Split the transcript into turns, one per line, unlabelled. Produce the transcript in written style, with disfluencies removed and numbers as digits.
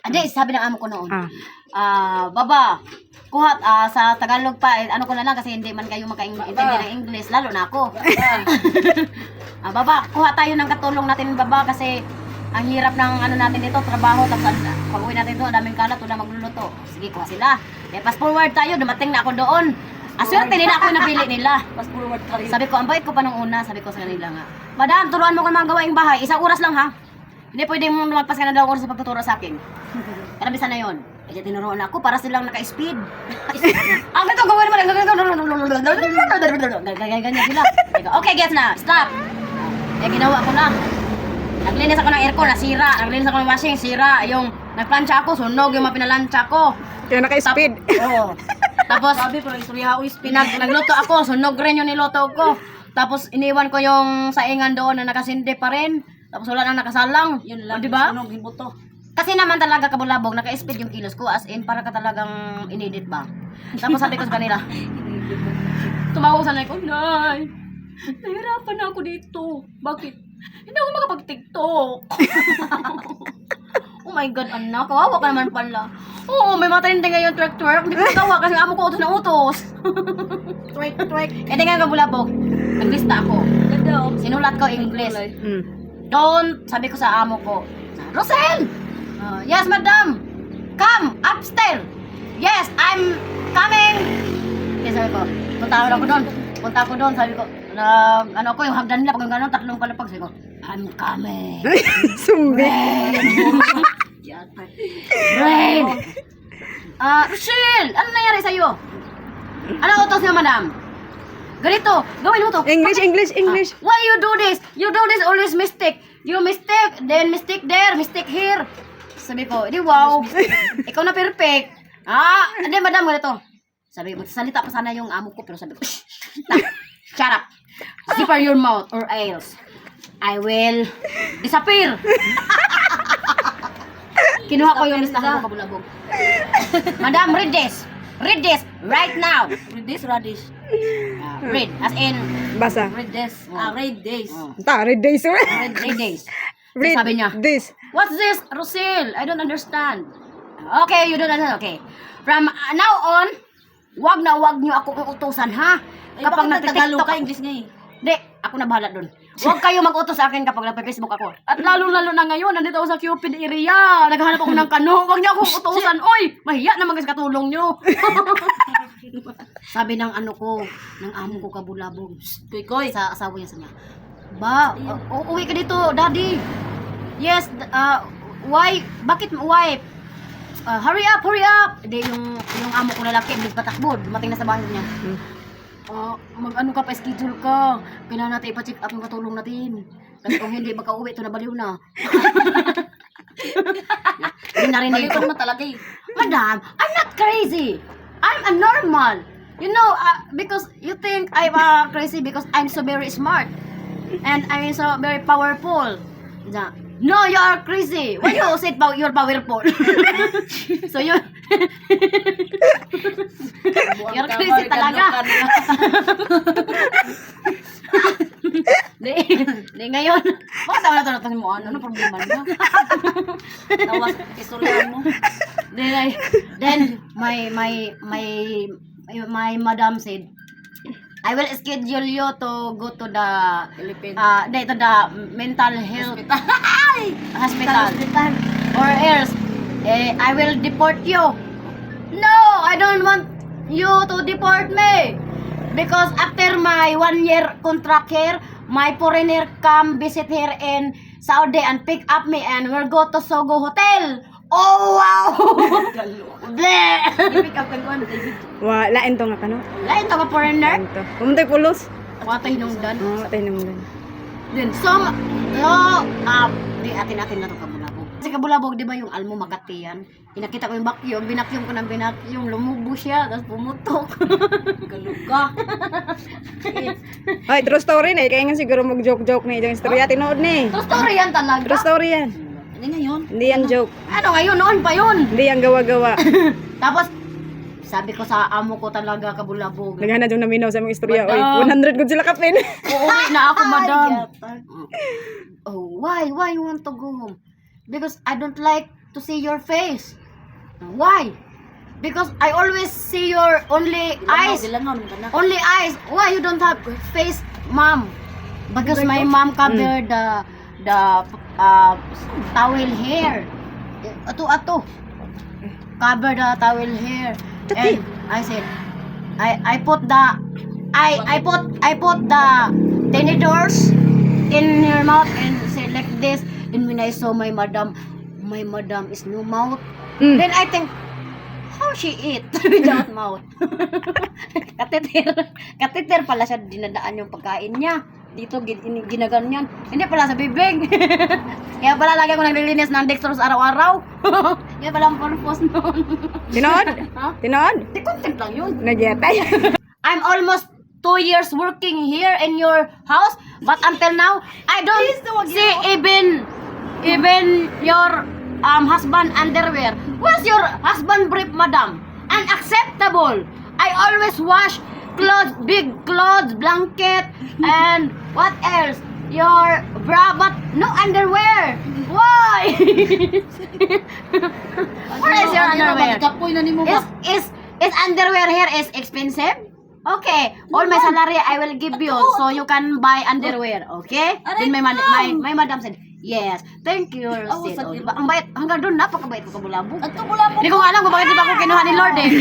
Hindi, sabi ng amo ko noon. Baba, kuha sa Tagalog pa, ano ko na lang kasi hindi man kayo makaintindi ng English, lalo na ako. Baba, kuha tayo ng katulong natin, baba, kasi ang hirap ng ano natin dito, trabaho, tapos pag-uwi natin doon, daming kalat, wala magluluto. Sige, kuha sila. Fast forward tayo, dumating na ako doon. Aswerte nila ako yung napili nila.
Fast forward tayo.
Sabi ko, ang bait ko pa nung una, sabi ko sa kanila nga, Madam, turuan mo ko mga gawaing bahay, 1 oras lang ha. Hindi pwedeng lumagpas ka na daw oras sa pagtuturo sa akin. Karabisa na yun. Kaya tinuruan ako para silang naka-speed. Ang ito, gawin mo lang. Ganyan sila. Okay, gets na. Stop. Kaya ginawa ko na. Naglinis ako ng aircon, nasira. Naglinis ako ng washing, sira. Yung nagplansya ako, sunog yung mga pinalansya ko.
Kaya naka-speed.
Oo. Tapos,
Sabi ko, istorya ako speed.
nagluto ako, sunog rin yung niluto ko. Tapos, iniwan ko yung saingan doon na nakasindi pa rin. Tapos, wala nang nakasalang.
Yun lang,
diba?
sunog yung buto.
Kasi naman talaga kabulabog, naka-speed yung kilos ko. As in, para ka talagang inedit ba? Tapos, sabi ko sa kanila, tumawag sa nanay ko, Nay, nahirapan na ako dito. Bakit? Hindi ako makapag-tiktok. Oh my God, anak, kawawa ka naman pala. Oo, may mga trending ngayon, twerk-twerk. Hindi ko nagawa kasi amo ko utos na utos.
Twerk.
E di nga kabulabog, naglista ako.
Ganda oh.
Sinulat ko English. Doon, sabi ko sa amo ko, Rosel! Yes, madam! Come, upstairs! Yes, I'm coming! Okay, sabi ko, punta ako doon, sabi ko, ano ko, yung hagdan nila, pag yung gano'n, 3 kalapag, sabi ko, I'm coming!
Sumbi.
Rain! Rochelle! Ano nangyari sa'yo? Ano utos niyo, madam? Ganito, gawin mo to.
English.
Why you do this? You do this always mistake. You mistake, then mistake there, mistake here. Sabi ko, di wow. Ikaw na perfect. Hindi madam, ganito. Sabi ko, salita pa sana yung amo ko, pero sabi ko, shut up. Zipper your mouth or else I will disappear. Kinuha ko yung listahan ko kabulabog. Madam, read this. Read this right now.
Radish.
Read, as in,
Basa.
Read this. Read this.
Read this.
read this.
Read
Sabi niya,
this.
what's this, Rosel? I don't understand. Okay, you don't understand. Okay. From now on, wag niyo akong utusan, ha?
Kapag nagtagalog ka,
ako.
English nga eh.
Hindi, ako na bahala dun. Huwag kayo mag-utos sa akin kapag nagpa-Facebook ako. At lalo-lalo na ngayon, nandito ako sa Cupid area. Naghahanap ako ng kano. Huwag niyo akong utusan. Oy, mahiya naman kasi katulong niyo. Sabi ng ano ko, ng amo ko kabulabog.
Koy.
Sa asawa niya sa niya. Uuwi ka dito, daddy. Yes, why? Bakit why? Hurry up. Hindi, yung amo ko lalaki, hindi patakbo. Dumating na sa bahay niya. Mag-ano ka pa, schedule ka. Kailangan natin ipa-check up yung katulong natin. Kasi kung hindi, baka uwi, ito na baliw na. Hindi narinig ko.
Baliw naman talaga eh.
Madam, I'm not crazy. I'm a normal. You know, because you think I'm crazy because I'm so very smart. And I'm so very powerful. No, you are crazy. Why you say you're powerful? So you're crazy talaga. Di ngayon. Bakit ako natanong mo? Ano problema niya?
Tawas, istorya mo.
Then my madam said, I will schedule you to go to the
Philippines.
to the mental health hospital. Or else I will deport you. No, I don't want you to deport me. Because after my 1-year contract here, my foreigner come visit here in Saudi and pick up me and we'll go to Sogo Hotel. Oh, wow! Bleh!
I-pick up ka ko, David.
Lain to nga kano.
Lain to ka foreigner.
Lain to. Pumunta pulos.
Watay nung dan.
Watay naman.
Then, di atin na to kabulabog. Kasi kabulabog, di ba yung almo Makati yan? Pinakita ko yung binakyum ko ng binakyum, lumubo siya, tapos pumutok.
Galuga.
Ay, true story na. Kaya nga siguro mag-joke-joke na yung istorya. Tinood na eh.
True story yan talaga.
True story yan.
Ano ngayon?
Hindi yan joke.
Ano ngayon, noon pa yun.
Hindi yan gawa-gawa.
Tapos, sabi ko sa amo ko talaga kabulabog.
Naghanad yung naminaw sa mga istorya. Oy,
Madam.
100 good sila kapin.
Uuwi na ako, madam. Oh, why you want to go home? Because I don't like to see your face. Why? Because I always see your only eyes.
Dilangaw ka na.
Only eyes. Why you don't have face, mom? Because my mom covered the towel hair. Ato. Cover the towel hair. And I said, I put the tinidors in her mouth and said like this. And when I saw my madam is no mouth.
Mm.
Then I think, how she eat without mouth? Kateter pala siya, dinadaan yung pagkain niya. Dito, ginaganyan. Hindi pala sa bibig. Kaya pala lagi ako naglilinis ng dextrose araw-araw. Kaya pala ang purpose nun.
Tinood?
Ha?
Tinood?
Di content lang yun.
Nagyatay.
I'm almost 2 years working here in your house, but until now, I don't see even your husband underwear. What's your husband brief, madam? Unacceptable. I always wash clothes, big clothes, blanket, and what else? Your bra, but no underwear. Why? Where is your underwear?
Kapoy na nimo ba?
Is underwear here is expensive? Okay, all my salary I will give you so you can buy underwear, okay? Then my madam said, yes, thank you, Rosie.
sa
Oh, diba? Ang bait, hanggang doon napakabait ko kabulabog.
Ato bulabog.
Hindi ko alam kung bakit di ba ako kinuha ni Lord eh.